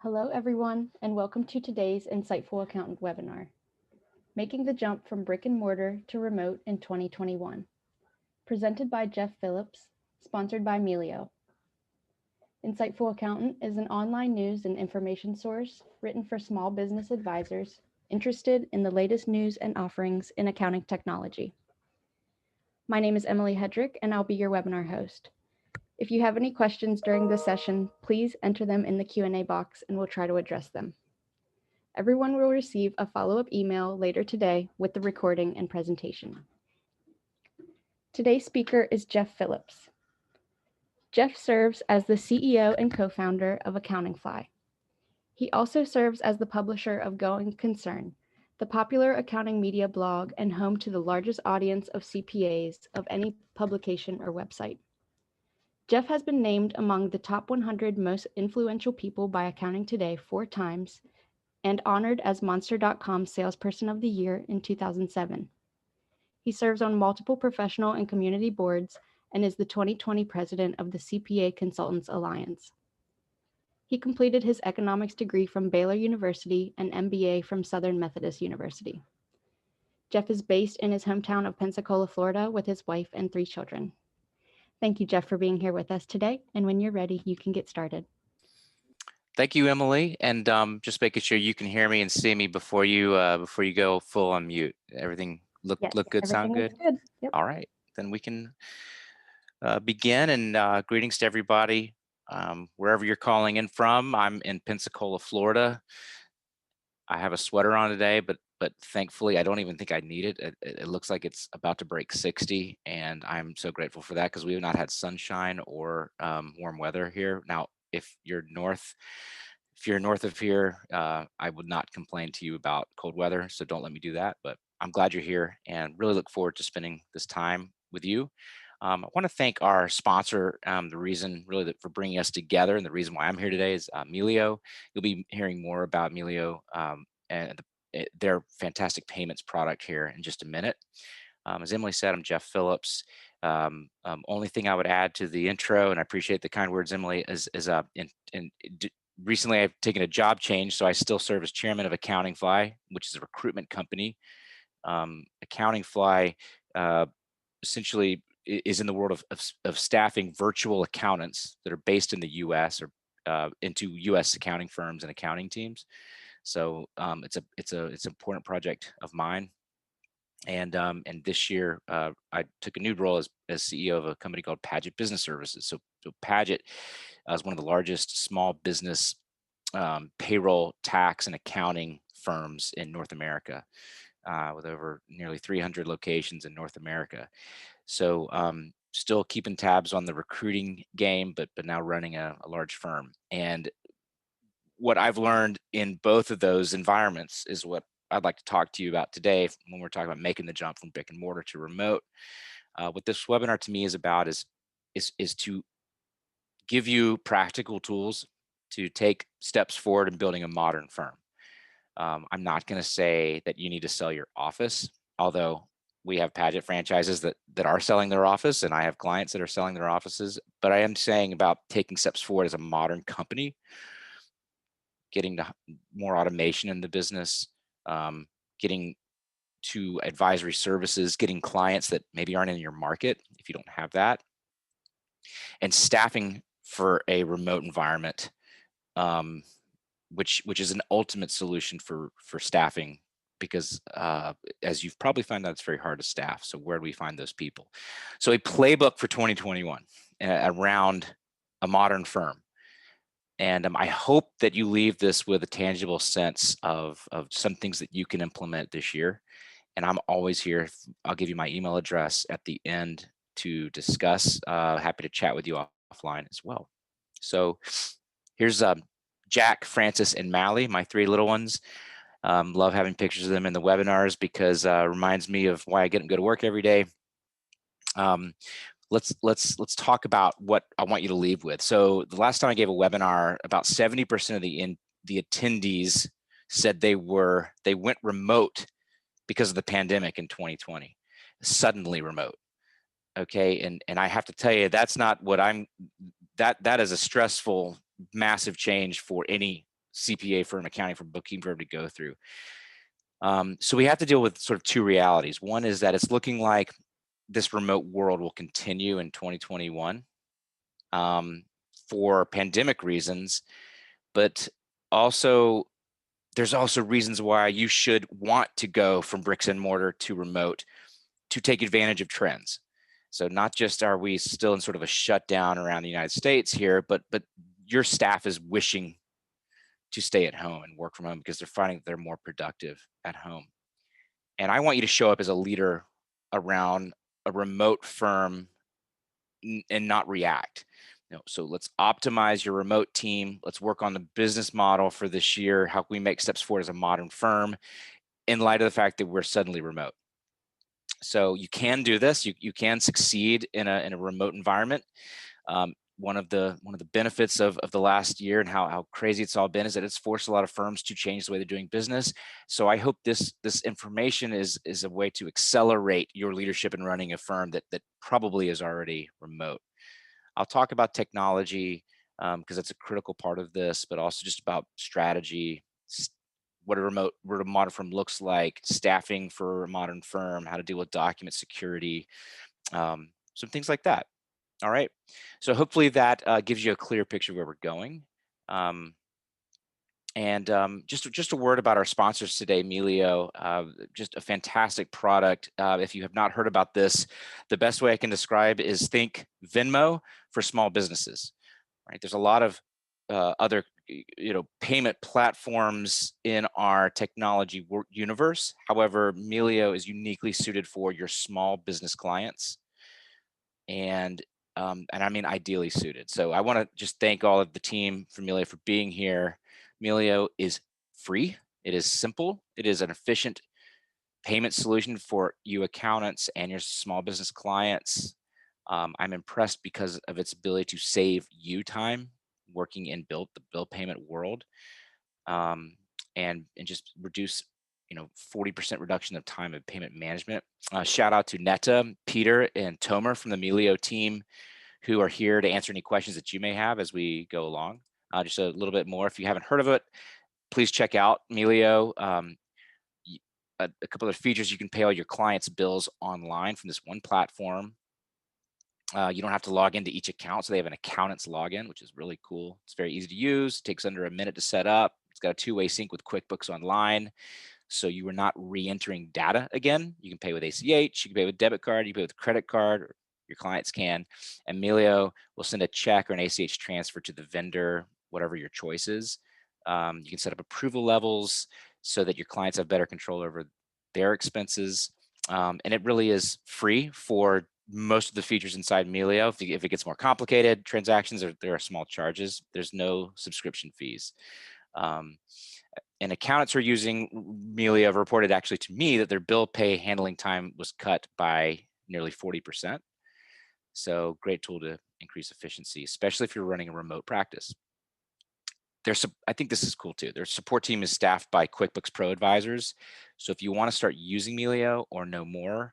Hello, everyone, and welcome to today's Insightful Accountant webinar, Making the Jump from Brick and Mortar to Remote in 2021, presented by Jeff Phillips, sponsored by Melio. Insightful Accountant is an online news and information source written for small business advisors interested in the latest news and offerings in accounting technology. My name is Emily Hedrick, and I'll be your webinar host. If you have any questions during this session, please enter them in the Q&A box and we'll try to address them. Everyone will receive a follow-up email later today with the recording and presentation. Today's speaker is Jeff Phillips. Jeff serves as the CEO and co-founder of AccountingFly. He also serves as the publisher of Going Concern, the popular accounting media blog and home to the largest audience of CPAs of any publication or website. Jeff has been named among the top 100 most influential people by Accounting Today 4 times and honored as Monster.com Salesperson of the Year in 2007. He serves on multiple professional and community boards and is the 2020 president of the CPA Consultants Alliance. He completed his economics degree from Baylor University and MBA from Southern Methodist University. Jeff is based in his hometown of Pensacola, Florida, with his wife and 3 children. Thank you, Jeff, for being here with us today. And when you're ready, you can get started. Thank you, Emily, and just making sure you can hear me and see me before you go full on mute. Everything look good, sound good? Good. Yep. All right, then we can begin. And greetings to everybody, wherever you're calling in from. I'm in Pensacola, Florida. I have a sweater on today, but thankfully I don't even think I need it. It looks like it's about to break 60, and I'm so grateful for that because we have not had sunshine or warm weather here. Now, if you're north of here, I would not complain to you about cold weather, so don't let me do that. But I'm glad you're here and really look forward to spending this time with you. I want to thank our sponsor. The reason really for bringing us together and the reason why I'm here today is Melio. You'll be hearing more about Melio and their fantastic payments product here in just a minute. As Emily said, I'm Jeff Phillips. Only thing I would add to the intro, and I appreciate the kind words, Emily, is recently I've taken a job change, so I still serve as chairman of AccountingFly, which is a recruitment company. AccountingFly essentially is in the world of staffing virtual accountants that are based in the U.S. or into U.S. accounting firms and accounting teams. So it's an important project of mine. And this year, I took a new role as CEO of a company called Paget Business Services. So Paget is one of the largest small business payroll, tax, and accounting firms in North America, with over nearly 300 locations in North America. So still keeping tabs on the recruiting game, but now running a large firm. And what I've learned in both of those environments is what I'd like to talk to you about today when we're talking about making the jump from brick and mortar to remote. What this webinar to me is about is to give you practical tools to take steps forward in building a modern firm. I'm not going to say that you need to sell your office, although we have Paget franchises that are selling their office, and I have clients that are selling their offices. But I am saying about taking steps forward as a modern company, getting to more automation in the business, getting to advisory services, getting clients that maybe aren't in your market if you don't have that, and staffing for a remote environment, which is an ultimate solution for staffing, because as you've probably found out, it's very hard to staff. So where do we find those people? So a playbook for 2021 around a modern firm. And I hope that you leave this with a tangible sense of some things that you can implement this year. And I'm always here. I'll give you my email address at the end to discuss. Happy to chat with you offline as well. So here's Jack, Francis, and Mally, my 3 little ones. Love having pictures of them in the webinars because it reminds me of why I get them to go to work every day. Let's talk about what I want you to leave with. So the last time I gave a webinar, about 70% of the attendees said they went remote because of the pandemic in 2020, suddenly remote. Okay, and I have to tell you, that's not what that is a stressful, massive change for any CPA firm, accounting firm, bookkeeping firm to go through. So we have to deal with sort of two realities. One is that it's looking like this remote world will continue in 2021 for pandemic reasons, but also there's also reasons why you should want to go from bricks and mortar to remote to take advantage of trends. So not just are we still in sort of a shutdown around the United States here, but your staff is wishing to stay at home and work from home because they're finding that they're more productive at home. And I want you to show up as a leader around a remote firm and not react. So let's optimize your remote team. Let's work on the business model for this year. How can we make steps forward as a modern firm in light of the fact that we're suddenly remote? So you can do this. You can succeed in a remote environment. One of the benefits of the last year and how crazy it's all been is that it's forced a lot of firms to change the way they're doing business. So I hope this information is a way to accelerate your leadership in running a firm that probably is already remote. I'll talk about technology because it's a critical part of this, but also just about strategy, what a modern firm looks like, staffing for a modern firm, how to deal with document security, some things like that. All right. So hopefully that gives you a clear picture of where we're going. Just a word about our sponsors today, Melio, just a fantastic product. If you have not heard about this, the best way I can describe is think Venmo for small businesses. Right? There's a lot of other payment platforms in our technology universe. However, Melio is uniquely suited for your small business clients, and I mean ideally suited. So I want to just thank all of the team from Melio for being here. Melio is free. It is simple. It is an efficient payment solution for you accountants and your small business clients. I'm impressed because of its ability to save you time working in the bill payment world, and just reduce 40% reduction of time of payment management. Shout out to Netta, Peter, and Tomer from the Melio team who are here to answer any questions that you may have as we go along. Just a little bit more. If you haven't heard of it, please check out Melio. A couple of features: you can pay all your clients' bills online from this one platform. You don't have to log into each account, so they have an accountant's login, which is really cool. It's very easy to use. It takes under a minute to set up. It's got a two-way sync with QuickBooks Online, so you are not re-entering data again. You can pay with ACH, you can pay with debit card, you can pay with credit card, or your clients can. And Melio will send a check or an ACH transfer to the vendor, whatever your choice is. You can set up approval levels so that your clients have better control over their expenses. And it really is free for most of the features inside Melio. If it gets more complicated transactions, there are small charges. There's no subscription fees. And accountants who are using Melio have reported actually to me that their bill pay handling time was cut by nearly 40%. So great tool to increase efficiency, especially if you're running a remote practice. I think this is cool too. Their support team is staffed by QuickBooks Pro advisors. So if you want to start using Melio or know more,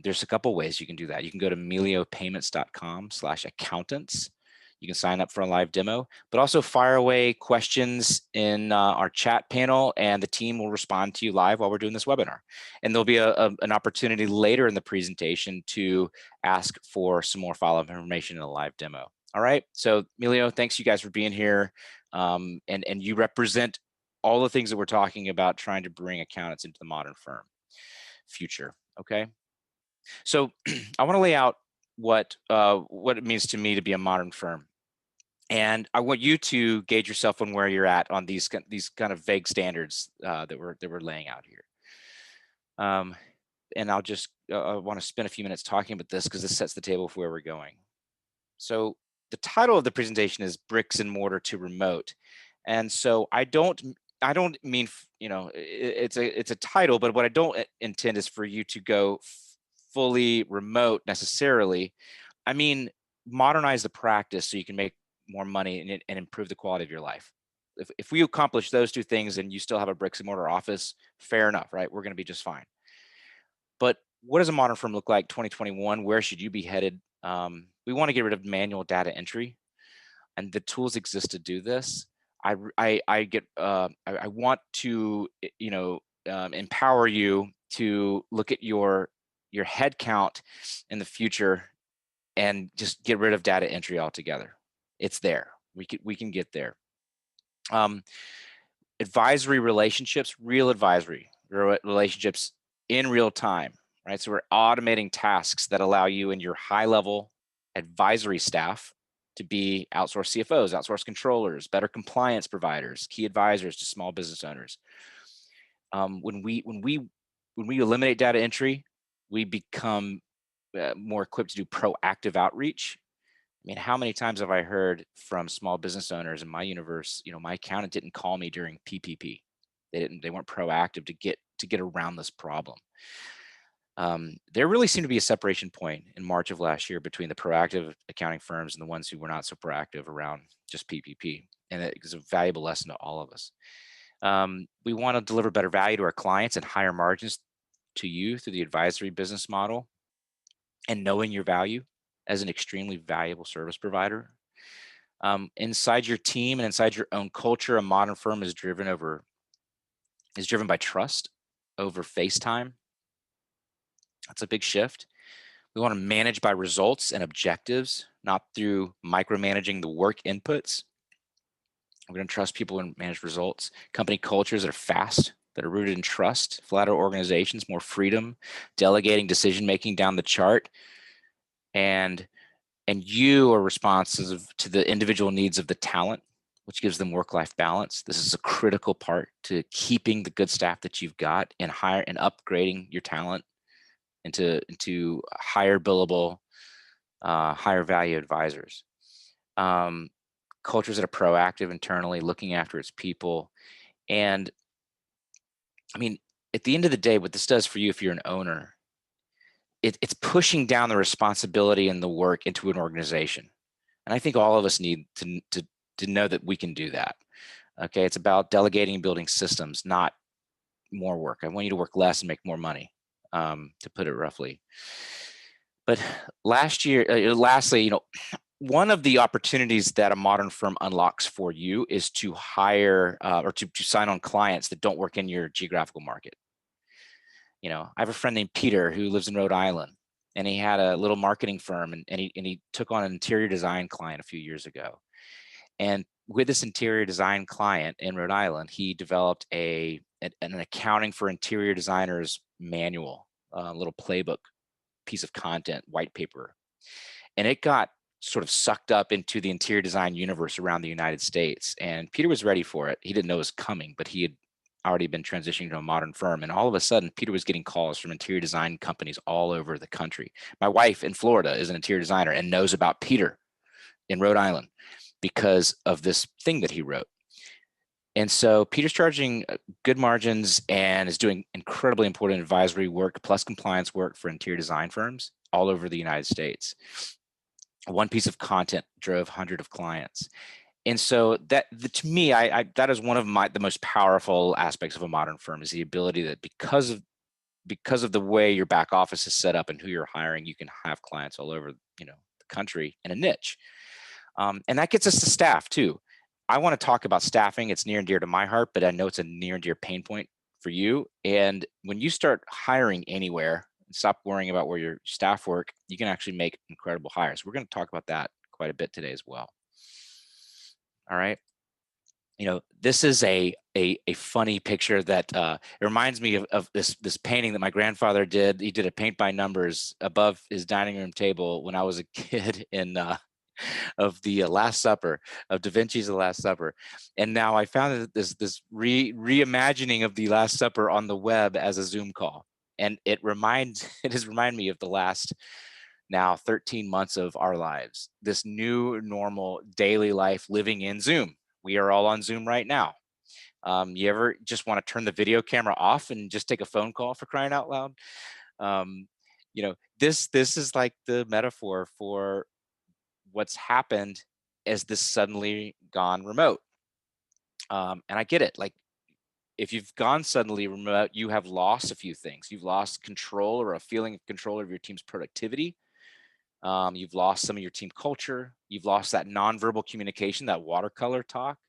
there's a couple ways you can do that. You can go to meliopayments.com/accountants. You can sign up for a live demo, but also fire away questions in our chat panel, and the team will respond to you live while we're doing this webinar. And there'll be an opportunity later in the presentation to ask for some more follow-up information in a live demo. All right, so Melio, thanks you guys for being here. And you represent all the things that we're talking about, trying to bring accountants into the modern firm future. Okay, so I want to lay out what it means to me to be a modern firm, and I want you to gauge yourself on where you're at on these kind of vague standards that we're laying out here. And I'll just I want to spend a few minutes talking about this because this sets the table for where we're going. So the title of the presentation is Bricks and Mortar to Remote. And so I don't mean, it's a title, but what I don't intend is for you to go fully remote necessarily. I mean, modernize the practice so you can make more money and improve the quality of your life. If we accomplish those two things and you still have a bricks and mortar office, fair enough, right? We're going to be just fine. But what does a modern firm look like 2021? Where should you be headed? We want to get rid of manual data entry, and the tools exist to do this. I want to, empower you to look at your head count in the future and just get rid of data entry altogether. It's there. We can get there. Um, Advisory relationships, real advisory relationships in real time, right? So we're automating tasks that allow you and your high level advisory staff to be outsourced CFOs, outsourced controllers, better compliance providers, key advisors to small business owners. When we eliminate data entry, we become more equipped to do proactive outreach. I mean, how many times have I heard from small business owners in my universe, my accountant didn't call me during PPP. They weren't proactive to get around this problem. There really seemed to be a separation point in March of last year between the proactive accounting firms and the ones who were not so proactive around just PPP. And it is a valuable lesson to all of us. We want to deliver better value to our clients and higher margins to you through the advisory business model, and knowing your value as an extremely valuable service provider. Inside your team and inside your own culture, a modern firm is driven by trust over FaceTime. That's a big shift. We want to manage by results and objectives, not through micromanaging the work inputs. We're going to trust people and manage results. Company cultures that are fast, that are rooted in trust, flatter organizations, more freedom, delegating decision making down the chart, and you are responsive to the individual needs of the talent, which gives them work-life balance. This is a critical part to keeping the good staff that you've got and upgrading your talent into higher billable, higher value advisors. Cultures that are proactive internally, looking after its people. And I mean, at the end of the day, what this does for you, if you're an owner, it's pushing down the responsibility and the work into an organization. And I think all of us need to know that we can do that. Okay, it's about delegating and building systems, not more work. I want you to work less and make more money, to put it roughly. But lastly, one of the opportunities that a modern firm unlocks for you is to hire or to sign on clients that don't work in your geographical market. I have a friend named Peter who lives in Rhode Island, and he had a little marketing firm, and he took on an interior design client a few years ago. And with this interior design client in Rhode Island, he developed an accounting for interior designers manual, little playbook piece of content, white paper. And it got sort of sucked up into the interior design universe around the United States. And Peter was ready for it. He didn't know it was coming, but he had already been transitioning to a modern firm. And all of a sudden, Peter was getting calls from interior design companies all over the country. My wife in Florida is an interior designer and knows about Peter in Rhode Island because of this thing that he wrote. And so Peter's charging good margins and is doing incredibly important advisory work plus compliance work for interior design firms all over the United States. One piece of content drove hundreds of clients. And so to me, that is one of the most powerful aspects of a modern firm, is the ability that because of the way your back office is set up and who you're hiring, you can have clients all over the country in a niche. And that gets us to staff too. I want to talk about staffing. It's near and dear to my heart, but I know it's a near and dear pain point for you. And when you start hiring anywhere, stop worrying about where your staff work, you can actually make incredible hires. We're going to talk about that quite a bit today as well. All right. This is a funny picture that it reminds me of this painting that my grandfather did. He did a paint by numbers above his dining room table when I was a kid of the Last Supper, of Da Vinci's The Last Supper. And now I found this reimagining of the Last Supper on the web as a Zoom call. And it has reminded me of the last now 13 months of our lives, this new normal daily life living in Zoom. We are all on Zoom right now. You ever just want to turn the video camera off and just take a phone call, for crying out loud? This is like the metaphor for what's happened as this suddenly gone remote. And I get it. Like, if you've gone suddenly remote, you have lost a few things. You've lost control or a feeling of control of your team's productivity. You've lost some of your team culture. You've lost that nonverbal communication, that watercolor talk.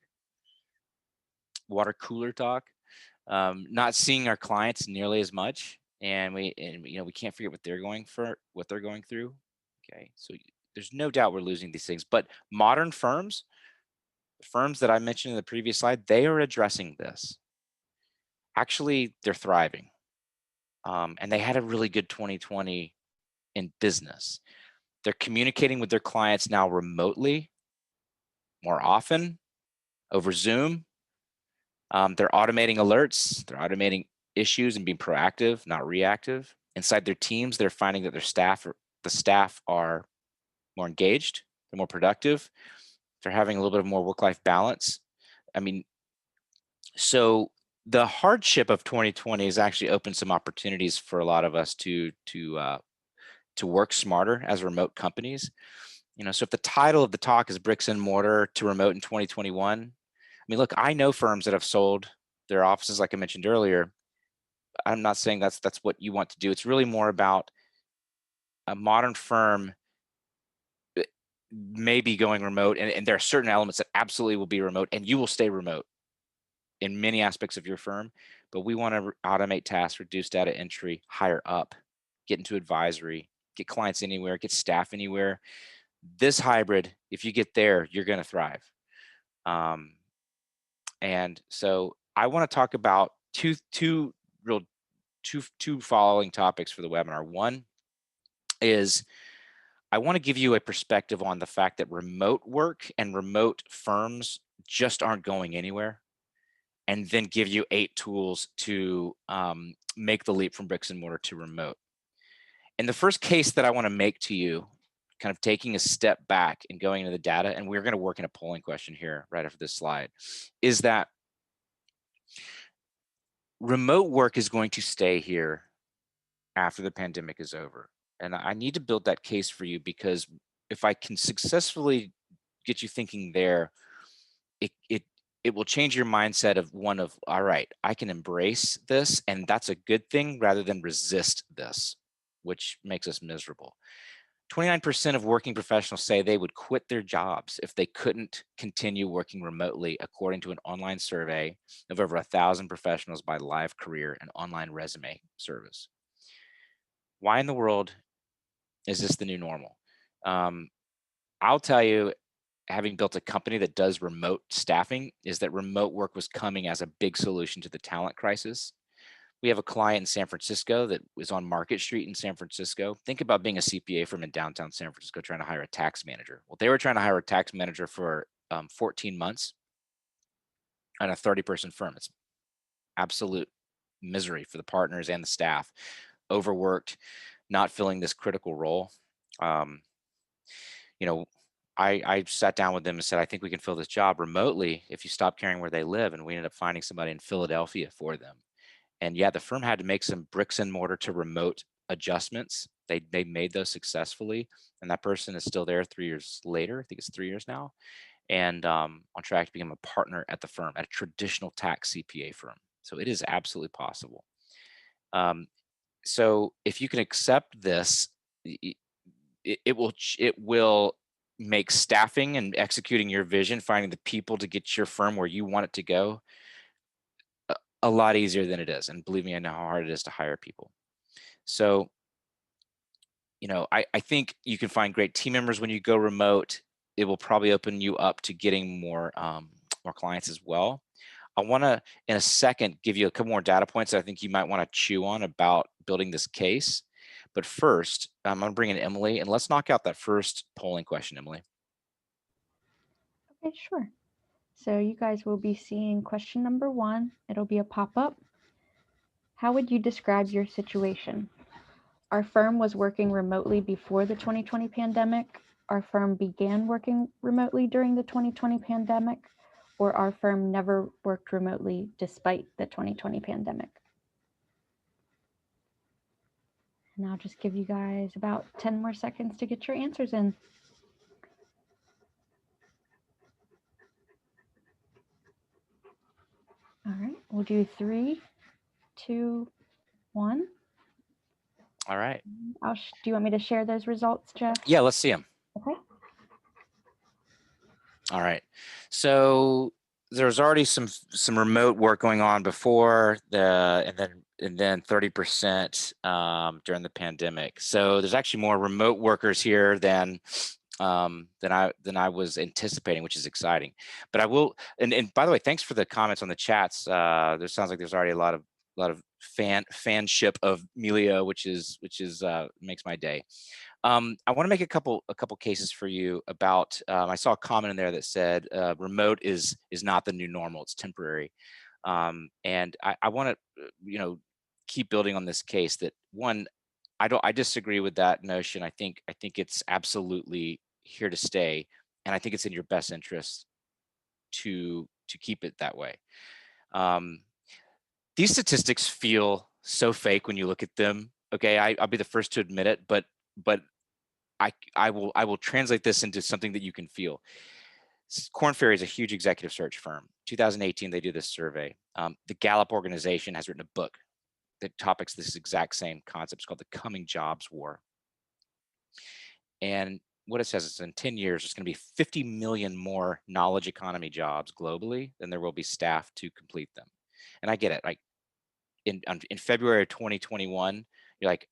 water cooler talk, not seeing our clients nearly as much, and we can't forget what they're going through. Okay, so there's no doubt we're losing these things, but modern firms, the firms that I mentioned in the previous slide, they are addressing this. Actually, they're thriving, and they had a really good 2020 in business. They're communicating with their clients now remotely more often over Zoom. They're automating alerts, they're automating issues and being proactive, not reactive. Inside their teams, they're finding that the staff are more engaged, they're more productive, they're having a little bit of more work-life balance. I mean, so the hardship of 2020 has actually opened some opportunities for a lot of us to work smarter as remote companies. So if the title of the talk is Bricks and Mortar to Remote in 2021, I mean, look, I know firms that have sold their offices, like I mentioned earlier. I'm not saying that's what you want to do. It's really more about a modern firm may be going remote, and there are certain elements that absolutely will be remote, and you will stay remote in many aspects of your firm. But we want to automate tasks, reduce data entry, hire up, get into advisory, get clients anywhere, get staff anywhere. This hybrid, if you get there, you're going to thrive. And so I want to talk about two following topics for the webinar. One is I want to give you a perspective on the fact that remote work and remote firms just aren't going anywhere, and then give you 8 tools to make the leap from bricks and mortar to remote. And the first case that I want to make to you, kind of taking a step back and going into the data, and we're going to work in a polling question here right after this slide, is that remote work is going to stay here after the pandemic is over. And I need to build that case for you, because if I can successfully get you thinking there, it will change your mindset of one of, all right, I can embrace this, and that's a good thing, rather than resist this, which makes us miserable. 29% of working professionals say they would quit their jobs if they couldn't continue working remotely, according to an online survey of over 1,000 professionals by Live Career, an online resume service. Why in the world is this the new normal? I'll tell you, having built a company that does remote staffing, is that remote work was coming as a big solution to the talent crisis. We have a client in San Francisco that was on Market Street in San Francisco. Think about being a CPA firm in downtown San Francisco trying to hire a tax manager. Well, they were trying to hire a tax manager for 14 months on a 30-person firm. It's absolute misery for the partners and the staff. Overworked, not filling this critical role. I sat down with them and said, I think we can fill this job remotely if you stop caring where they live. And we ended up finding somebody in Philadelphia for them. And yeah, the firm had to make some bricks and mortar to remote adjustments. They made those successfully. And that person is still there 3 years later. I think it's 3 years now. And on track to become a partner at the firm, at a traditional tax CPA firm. So it is absolutely possible. So if you can accept this, it will make staffing and executing your vision, finding the people to get your firm where you want it to go, a lot easier than it is. And believe me, I know how hard it is to hire people. So, I think you can find great team members when you go remote. It will probably open you up to getting more clients as well. I want to, in a second, give you a couple more data points that I think you might want to chew on about building this case. But first, I'm going to bring in Emily, and let's knock out that first polling question, Emily. Okay, sure. So you guys will be seeing question number 1. It'll be a pop-up. How would you describe your situation? Our firm was working remotely before the 2020 pandemic. Our firm began working remotely during the 2020 pandemic, or our firm never worked remotely despite the 2020 pandemic. And I'll just give you guys about 10 more seconds to get your answers in. All right, we'll do 3, 2, 1. All right. Do you want me to share those results, Jeff? Yeah, let's see them. Okay. All right. So there was already some remote work going on before and then 30% during the pandemic. So there's actually more remote workers here than I was anticipating, which is exciting. But I will, and by the way, thanks for the comments on the chats. There sounds like there's already a lot of fanship of Melio, which is makes my day. I want to make a couple cases for you about. I saw a comment in there that said remote is not the new normal; it's temporary. And I want to keep building on this case. That one, I disagree with that notion. I think it's absolutely here to stay, and I think it's in your best interest to keep it that way. These statistics feel so fake when you look at them. Okay, I'll be the first to admit it, but I will translate this into something that you can feel. Korn Ferry is a huge executive search firm. 2018, they do this survey. The Gallup organization has written a book that topics this exact same concept. It's called the Coming Jobs War. And what it says is in 10 years, there's going to be 50 million more knowledge economy jobs globally than there will be staff to complete them. And I get it. Like in February of 2021, you're like,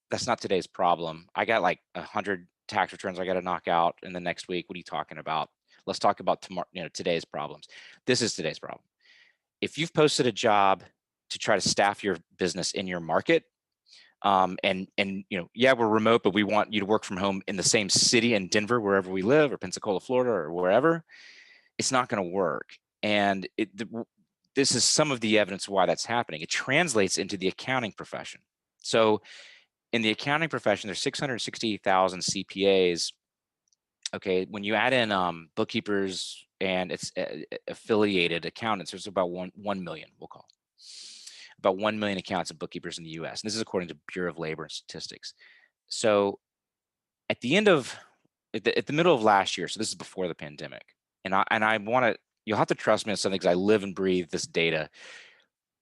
that's not today's problem. I got like 100 tax returns I got to knock out in the next week. What are you talking about? Let's talk about tomorrow, today's problems. This is today's problem. If you've posted a job to try to staff your business in your market, and yeah, we're remote, but we want you to work from home in the same city in Denver, wherever we live, or Pensacola, Florida, or wherever, it's not going to work. And this is some of the evidence why that's happening. It translates into the accounting profession. So in the accounting profession, there's 660,000 CPAs. Okay, when you add in bookkeepers and it's affiliated accountants, there's about 1 million, we'll call about 1 million accountants and bookkeepers in the US. And this is according to Bureau of Labor and Statistics. So at the middle of last year, so this is before the pandemic, and I want to, you'll have to trust me on something because I live and breathe this data.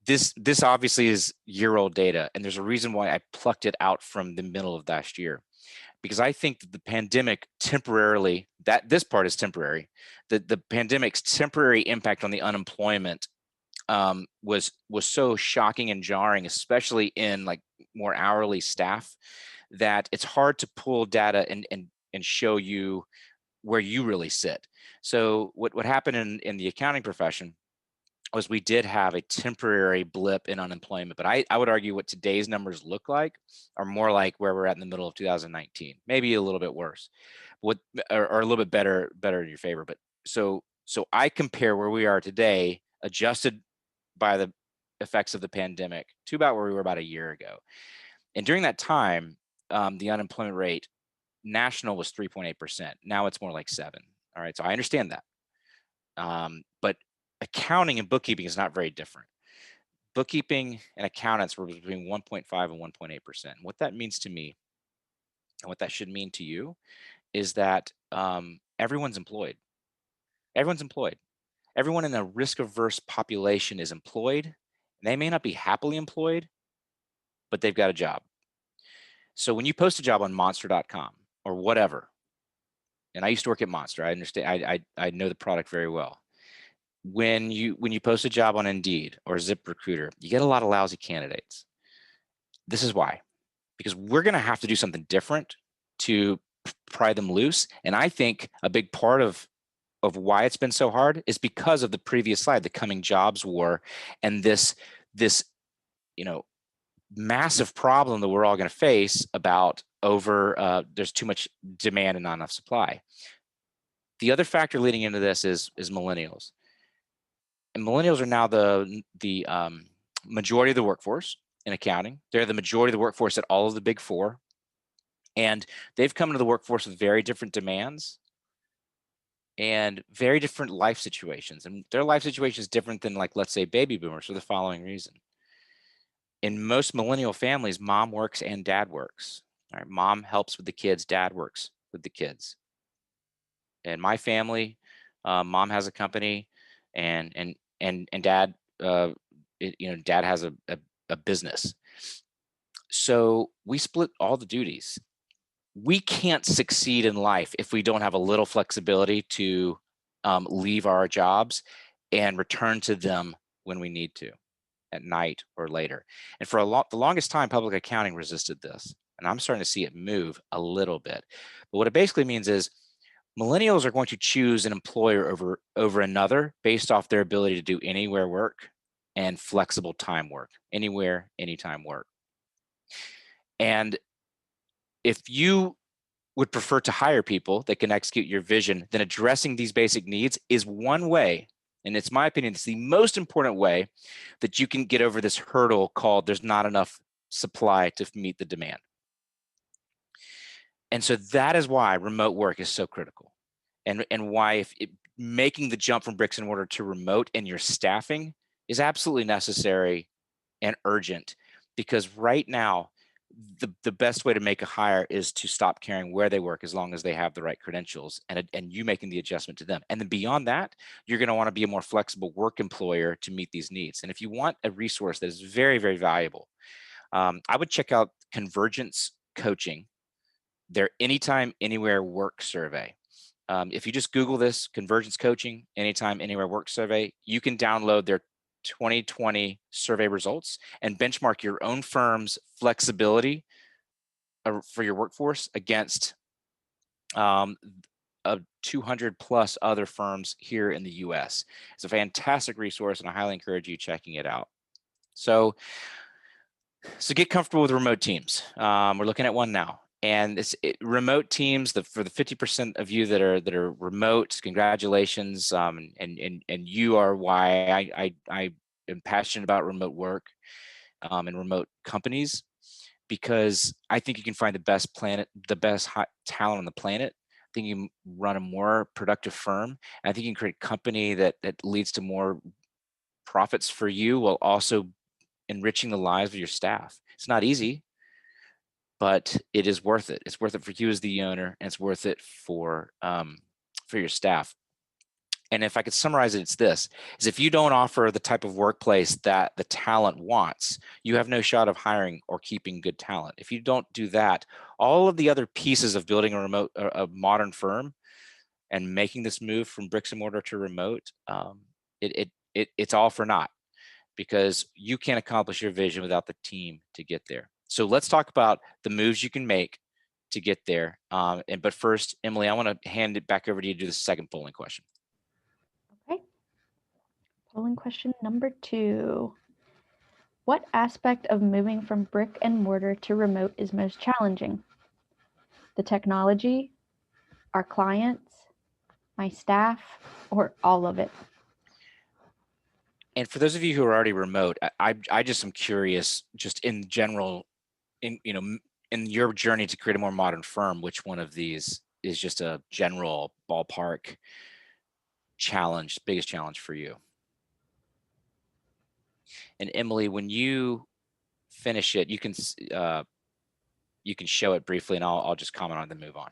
This obviously is year-old data, and there's a reason why I plucked it out from the middle of last year, because I think that the pandemic temporarily, that this part is temporary, the pandemic's temporary impact on the unemployment was so shocking and jarring, especially in like more hourly staff, that it's hard to pull data and show you where you really sit. So what happened in the accounting profession was we did have a temporary blip in unemployment, but I would argue what today's numbers look like are more like where we're at in the middle of 2019, maybe a little bit worse, or a little bit better in your favor. But so I compare where we are today, adjusted by the effects of the pandemic, to about where we were about a year ago. And during that time, the unemployment rate national was 3.8%. Now it's more like 7%. All right, so I understand that. But accounting and bookkeeping is not very different. Bookkeeping and accountants were between 1.5 and 1.8%. What that means to me, and what that should mean to you, is that everyone's employed. Everyone's employed. Everyone in a risk-averse population is employed. They may not be happily employed, but they've got a job. So when you post a job on monster.com or whatever, and I used to work at Monster, I understand, I know the product very well. When you post a job on Indeed or ZipRecruiter, you get a lot of lousy candidates. This is why, because we're going to have to do something different to pry them loose. And I think a big part of why it's been so hard is because of the previous slide, the coming jobs war, and this massive problem that we're all going to face about there's too much demand and not enough supply. The other factor leading into this is millennials. And millennials are now the majority of the workforce in accounting. They're the majority of the workforce at all of the big four. And they've come into the workforce with very different demands and very different life situations. And their life situation is different than, like, let's say, baby boomers for the following reason. In most millennial families, mom works and dad works. All right, mom helps with the kids, dad works with the kids. In my family, mom has a company, and dad, dad has a business. So we split all the duties. We can't succeed in life if we don't have a little flexibility to leave our jobs and return to them when we need to, at night or later. And for the longest time, public accounting resisted this. And I'm starting to see it move a little bit. But what it basically means is millennials are going to choose an employer over another based off their ability to do anywhere work and flexible time work, anywhere, anytime work. And if you would prefer to hire people that can execute your vision, then addressing these basic needs is one way. And it's my opinion, it's the most important way that you can get over this hurdle called there's not enough supply to meet the demand. And so that is why remote work is so critical. And why making the jump from bricks and mortar to remote and your staffing is absolutely necessary and urgent, because right now, the best way to make a hire is to stop caring where they work as long as they have the right credentials and you making the adjustment to them. And then beyond that, you're going to want to be a more flexible work employer to meet these needs. And if you want a resource that is very, very valuable, I would check out Convergence Coaching, their Anytime, Anywhere Work Survey. If you just Google this, Convergence Coaching, Anytime, Anywhere Work Survey, you can download their 2020 survey results and benchmark your own firm's flexibility for your workforce against 200 plus other firms here in the US. It's a fantastic resource and I highly encourage you checking it out. So get comfortable with remote teams. We're looking at one now. And remote teams. For the 50% of you that are remote, congratulations. And you are why I am passionate about remote work and remote companies, because I think you can find the best talent on the planet. I think you can run a more productive firm. And I think you can create a company that leads to more profits for you while also enriching the lives of your staff. It's not easy, but it is worth it. It's worth it for you as the owner, and it's worth it for your staff. And if I could summarize it, it's this: is if you don't offer the type of workplace that the talent wants, you have no shot of hiring or keeping good talent. If you don't do that, all of the other pieces of building a modern firm and making this move from bricks and mortar to remote, it's all for naught, because you can't accomplish your vision without the team to get there. So let's talk about the moves you can make to get there. But first, Emily, I want to hand it back over to you to do the second polling question. Okay. Polling question number 2. What aspect of moving from brick and mortar to remote is most challenging? The technology, our clients, my staff, or all of it? And for those of you who are already remote, I just am curious, just in general, in your journey to create a more modern firm, which one of these is just a general ballpark challenge, biggest challenge for you? And Emily, when you finish it, you can show it briefly, and I'll just comment on it and move on.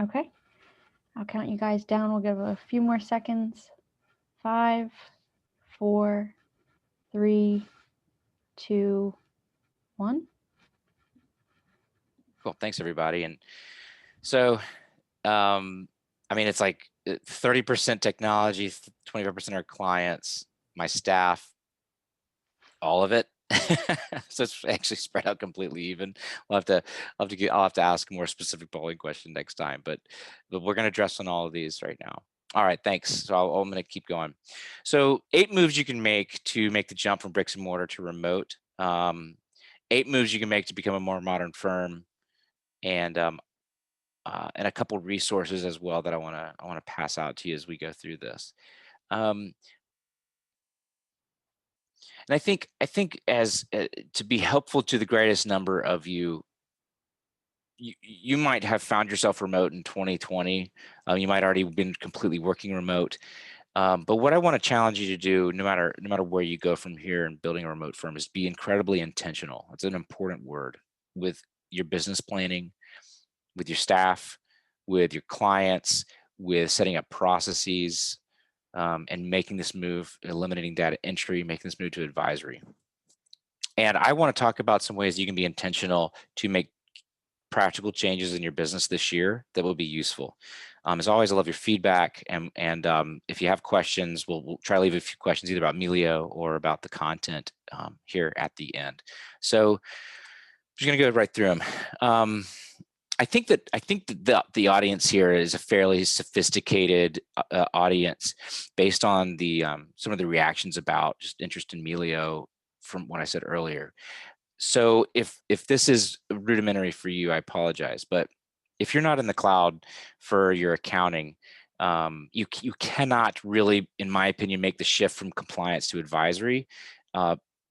Okay. I'll count you guys down. We'll give a few more seconds. 5, 4, 3, 2, 1. Cool. Thanks, everybody. And so, it's like 30% technology, 25% our clients, my staff, all of it. So it's actually spread out completely even. I'll have to ask a more specific polling question next time, but we're going to address on all of these right now. All right, thanks. So I'm going to keep going. So 8 moves you can make to make the jump from bricks and mortar to remote. 8 moves you can make to become a more modern firm, and a couple resources as well that I want to pass out to you as we go through this. And I think as to be helpful to the greatest number of you, you might have found yourself remote in 2020. You might already been completely working remote. But what I want to challenge you to do, no matter where you go from here in building a remote firm, is be incredibly intentional. It's an important word with your business planning, with your staff, with your clients, with setting up processes, and making this move, eliminating data entry, making this move to advisory. And I want to talk about some ways you can be intentional to make practical changes in your business this year that will be useful. As always, I love your feedback, and if you have questions, we'll try to leave a few questions either about Melio or about the content here at the end. So I'm just going to go right through them. I think that the audience here is a fairly sophisticated audience based on the some of the reactions about just interest in Melio from what I said earlier. So if this is rudimentary for you, I apologize, but if you're not in the cloud for your accounting, you cannot really, in my opinion, make the shift from compliance to advisory.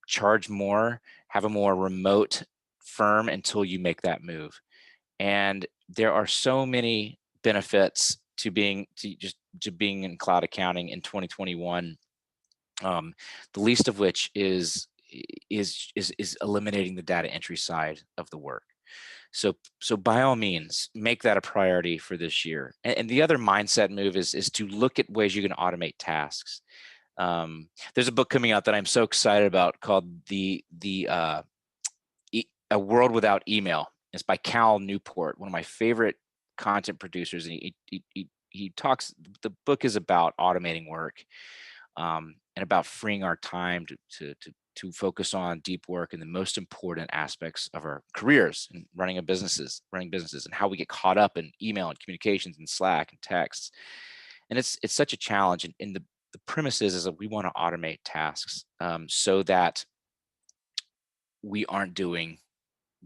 Charge more, have a more remote firm until you make that move. And there are so many benefits to being in cloud accounting in 2021. The least of which is eliminating the data entry side of the work. So by all means, make that a priority for this year. And the other mindset move is to look at ways you can automate tasks. There's a book coming out that I'm so excited about called A World Without Email. It's by Cal Newport, one of my favorite content producers, and he talks. The book is about automating work, and about freeing our time to focus on deep work and the most important aspects of our careers and running businesses, and how we get caught up in email and communications and Slack and texts. And it's such a challenge. And the premise is that we want to automate tasks so that we aren't doing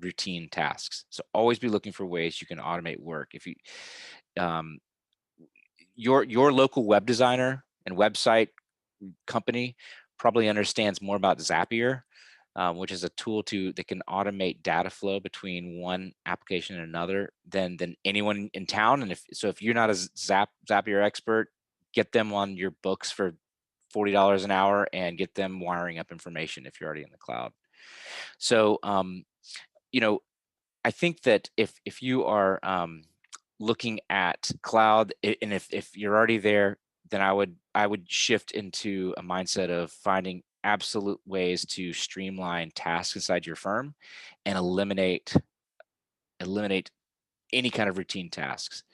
routine tasks. So always be looking for ways you can automate work. If you um, your local web designer and website company probably understands more about Zapier, which is a tool that can automate data flow between one application and another than anyone in town. And if you're not a Zapier expert, get them on your books for $40 an hour and get them wiring up information if you're already in the cloud. So you know, I think that if you are looking at cloud, and if you're already there, then I would shift into a mindset of finding absolute ways to streamline tasks inside your firm and eliminate any kind of routine tasks.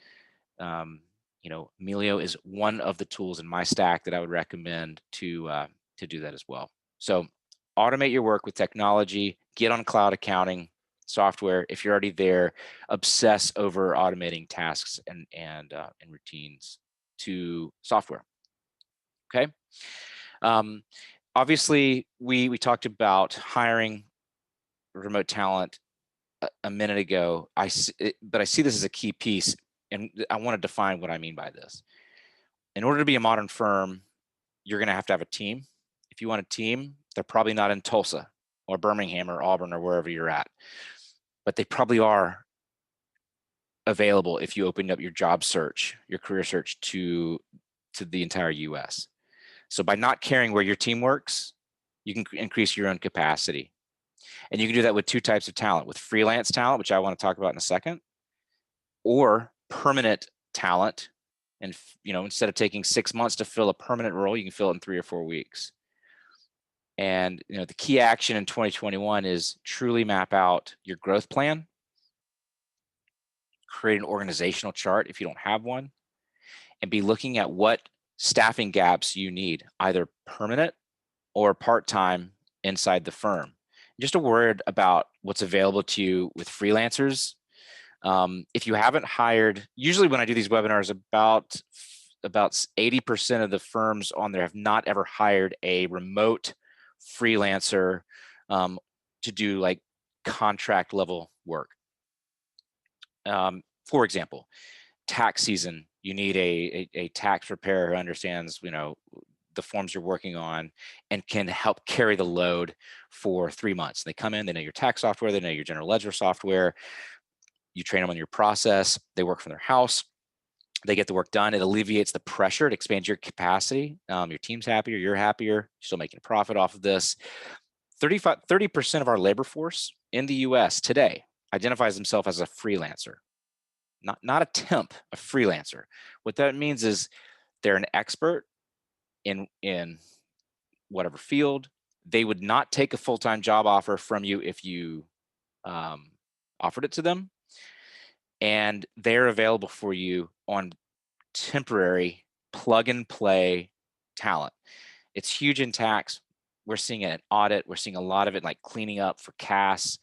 Melio is one of the tools in my stack that I would recommend to do that as well. So automate your work with technology, get on cloud accounting software. If you're already there, obsess over automating tasks and routines to software. Okay. Obviously, we talked about hiring remote talent a minute ago. But I see this as a key piece, and I want to define what I mean by this. In order to be a modern firm, you're going to have a team. If you want a team, they're probably not in Tulsa or Birmingham or Auburn or wherever you're at, but they probably are available if you opened up your job search, your career search to the entire US. So by not caring where your team works, you can increase your own capacity. And you can do that with two types of talent, with freelance talent, which I want to talk about in a second, or permanent talent. And instead of taking 6 months to fill a permanent role, you can fill it in 3 or 4 weeks. And the key action in 2021 is truly map out your growth plan, create an organizational chart if you don't have one, and be looking at what staffing gaps you need, either permanent or part-time inside the firm. Just a word about what's available to you with freelancers. If you haven't hired, usually when I do these webinars, about 80% of the firms on there have not ever hired a remote freelancer to do like contract level work. For example, tax season, you need a tax preparer who understands, the forms you're working on and can help carry the load for 3 months. They come in, they know your tax software, they know your general ledger software. You train them on your process. They work from their house. They get the work done. It alleviates the pressure. It expands your capacity. Your team's happier. You're happier. You're still making a profit off of this. 30% of our labor force in the US today identifies themselves as a freelancer, not a temp, a freelancer. What that means is they're an expert in whatever field. They would not take a full-time job offer from you if you offered it to them, and they're available for you on temporary plug and play talent. It's huge in tax. We're seeing it in audit. We're seeing a lot of it like cleaning up for CAS,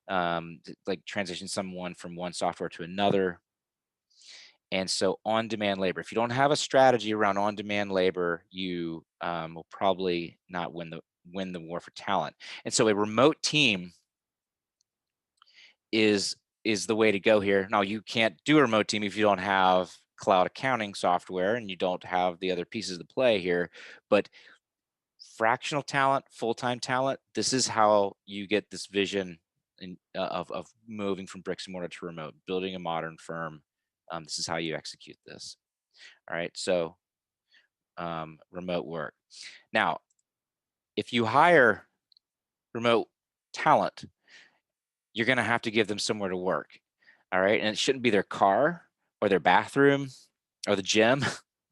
like transition someone from one software to another. And so on-demand labor, if you don't have a strategy around on-demand labor, you will probably not win the war for talent. And so a remote team is the way to go here. Now, you can't do a remote team if you don't have cloud accounting software and you don't have the other pieces to play here. But fractional talent, full-time talent, this is how you get this vision of moving from bricks and mortar to remote, building a modern firm. This is how you execute this. All right, so remote work. Now, if you hire remote talent, you're going to have to give them somewhere to work. All right, and it shouldn't be their car or their bathroom or the gym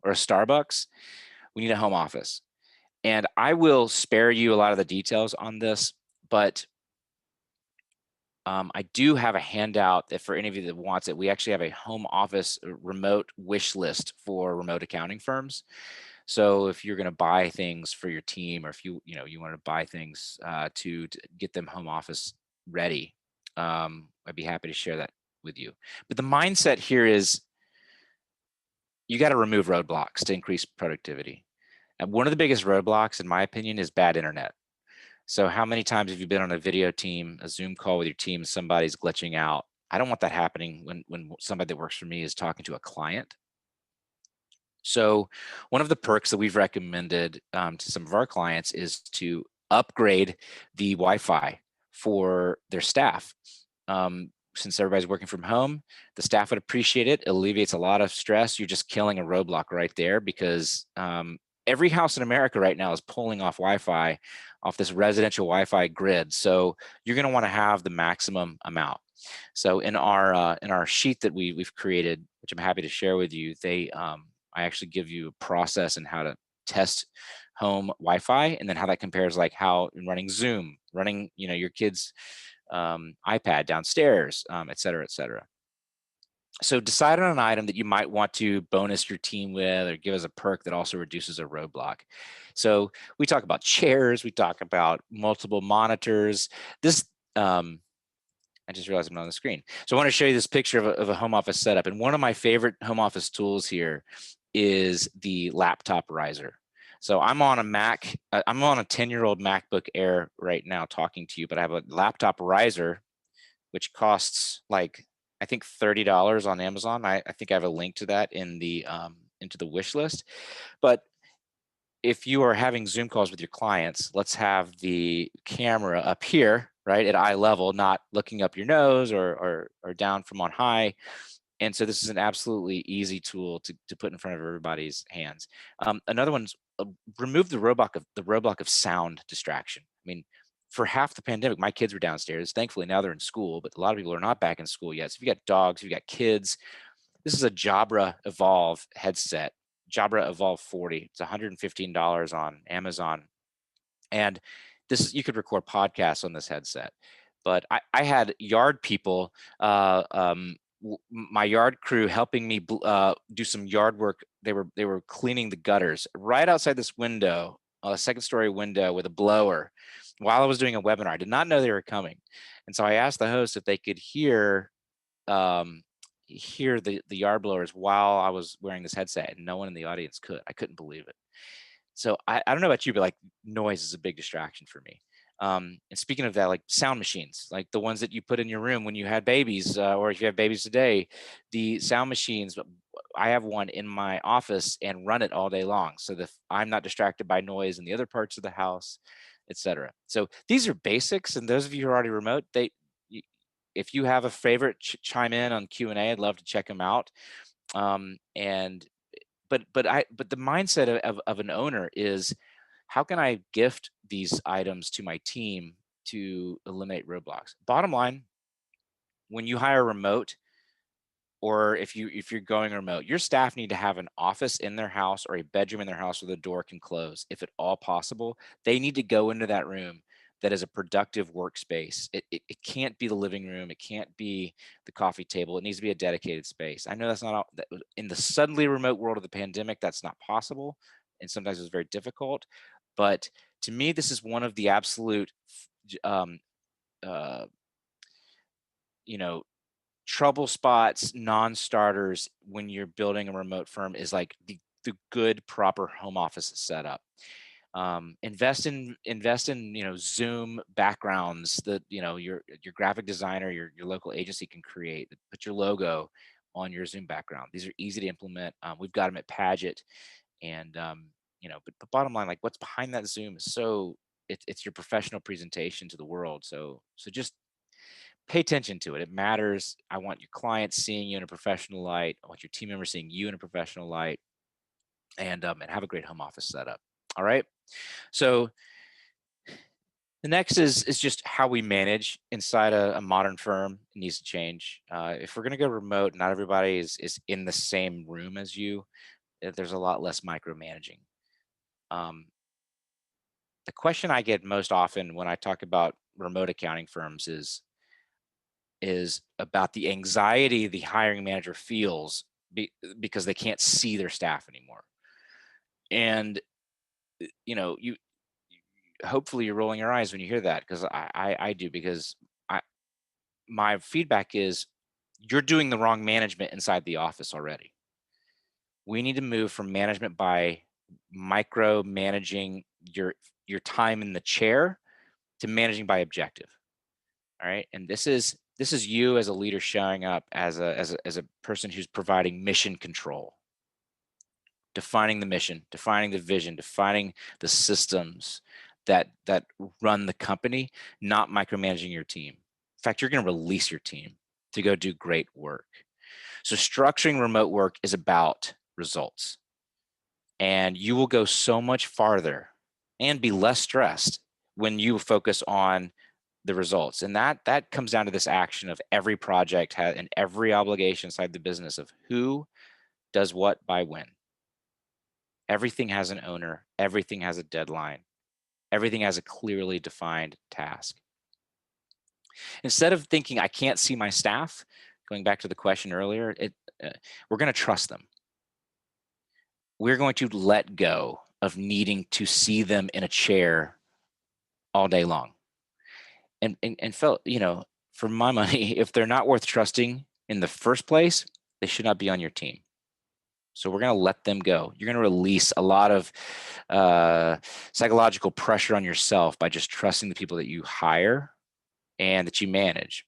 or a Starbucks. We need a home office. And I will spare you a lot of the details on this, but I do have a handout that for any of you that wants it. We actually have a home office remote wish list for remote accounting firms. So if you're going to buy things for your team, or if you want to buy things to get them home office ready, I'd be happy to share that with you. But the mindset here is you got to remove roadblocks to increase productivity. And one of the biggest roadblocks, in my opinion, is bad internet. So how many times have you been on a video team, a Zoom call with your team, and somebody's glitching out? I don't want that happening when somebody that works for me is talking to a client. So one of the perks that we've recommended to some of our clients is to upgrade the Wi-Fi for their staff. Since everybody's working from home, the staff would appreciate it. It alleviates a lot of stress. You're just killing a roadblock right there, because every house in America right now is pulling off Wi-Fi off this residential Wi-Fi grid. So you're going to want to have the maximum amount. So in our sheet that we've created, which I'm happy to share with you, I actually give you a process and how to test home Wi-Fi, and then how that compares, like how in running Zoom, running your kids' iPad downstairs, et cetera, et cetera. So decide on an item that you might want to bonus your team with, or give as a perk that also reduces a roadblock. So we talk about chairs, we talk about multiple monitors. This, I just realized I'm not on the screen. So I want to show you this picture of a home office setup. And one of my favorite home office tools here is the laptop riser. So I'm on a Mac, I'm on a 10-year-old MacBook Air right now talking to you, but I have a laptop riser, which costs like, I think $30 on Amazon. I think I have a link to that in the into the wish list. But if you are having Zoom calls with your clients, let's have the camera up here, right, at eye level, not looking up your nose or down from on high. And so this is an absolutely easy tool to put in front of everybody's hands. Another one's remove the roadblock of sound distraction. I mean, for half the pandemic, my kids were downstairs. Thankfully, now they're in school, but a lot of people are not back in school yet. So if you got dogs, if you got kids, this is a Jabra Evolve headset, Jabra Evolve 40. It's $115 on Amazon. And you could record podcasts on this headset. But I had yard people, my yard crew, helping me do some yard work. They were cleaning the gutters right outside this window, a second story window, with a blower, while I was doing a webinar. I did not know they were coming. And so I asked the host if they could um, hear the yard blowers while I was wearing this headset, and no one in the audience could. I couldn't believe it. So I don't know about you, but like, noise is a big distraction for me. And speaking of that, like sound machines, like the ones that you put in your room when you had babies, or if you have babies today, the sound machines, I have one in my office and run it all day long, so that I'm not distracted by noise in the other parts of the house, etc. So these are basics, and those of you who are already remote, if you have a favorite, chime in on Q&A. I'd love to check them out. And but the mindset of an owner is, how can I gift these items to my team to eliminate roadblocks? Bottom line, when you hire remote, or if you're going remote, your staff need to have an office in their house or a bedroom in their house where the door can close. If at all possible, they need to go into that room. that is a productive workspace. It can't be the living room. It can't be the coffee table. It needs to be a dedicated space. I know that's not in the suddenly remote world of the pandemic, that's not possible. And sometimes it's very difficult. But to me, this is one of the absolute, um, uh, you know, trouble spots, non-starters when you're building a remote firm is like the good, proper home office setup. Invest in Zoom backgrounds that your graphic designer, your local agency can create. Put your logo on your Zoom background. These are easy to implement. We've got them at Paget, and but bottom line, like what's behind that Zoom is it's your professional presentation to the world. So just pay attention to it. It matters. I want your clients seeing you in a professional light. I want your team members seeing you in a professional light, and have a great home office setup. All right. So the next is just how we manage inside a modern firm. It needs to change. If we're going to go remote, not everybody is in the same room as you. There's a lot less micromanaging. Um, the question I get most often when I talk about remote accounting firms is about the anxiety the hiring manager feels because they can't see their staff anymore. And you hopefully you're rolling your eyes when you hear that, because I do, because I my feedback is you're doing the wrong management inside the office already. We need to move from management by micromanaging your time in the chair to managing by objective. All right. And this is you as a leader showing up as a person who's providing mission control, defining the mission, defining the vision, defining the systems that run the company, not micromanaging your team. In fact, you're going to release your team to go do great work. So structuring remote work is about results. And you will go so much farther and be less stressed when you focus on the results. And that comes down to this action of every project and every obligation inside the business of who does what by when. Everything has an owner, everything has a deadline, everything has a clearly defined task. Instead of thinking I can't see my staff, going back to the question earlier, we're going to trust them. We're going to let go of needing to see them in a chair all day long. And felt, for my money, if they're not worth trusting in the first place, they should not be on your team. So we're going to let them go. You're going to release a lot of psychological pressure on yourself by just trusting the people that you hire and that you manage.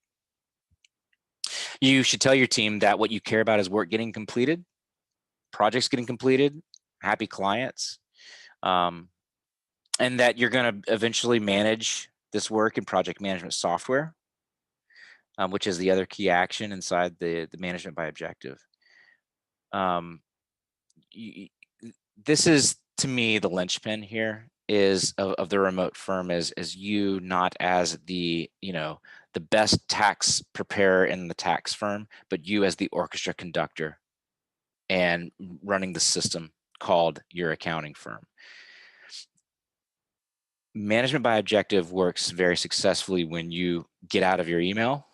You should tell your team that what you care about is work getting completed, projects getting completed, happy clients, and that you're going to eventually manage this work in project management software, which is the other key action inside the management by objective. This is, to me, the linchpin here is of the remote firm as you not as the best tax preparer in the tax firm, but you as the orchestra conductor and running the system called your accounting firm. Management by objective works very successfully when you get out of your email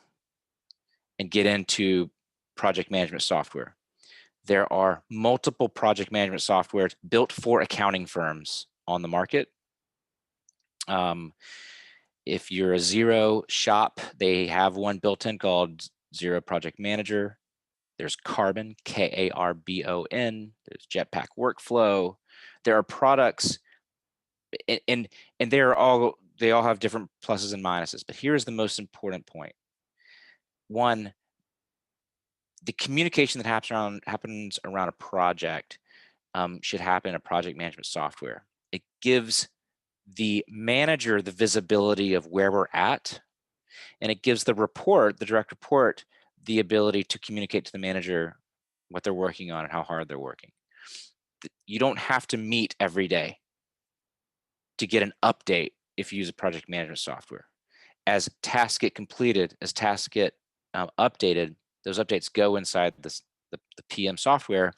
and get into project management software. There are multiple project management softwares built for accounting firms on the market. If you're a Xero shop, they have one built in called Xero Project Manager. There's Carbon, Karbon. There's Jetpack Workflow. There are products, and they all have different pluses and minuses. But here's the most important point. One, the communication that happens around a project should happen in a project management software. It gives the manager the visibility of where we're at, and it gives the direct report, the ability to communicate to the manager what they're working on and how hard they're working. You don't have to meet every day to get an update if you use a project management software. As tasks get completed, as tasks get updated, those updates go inside the PM software,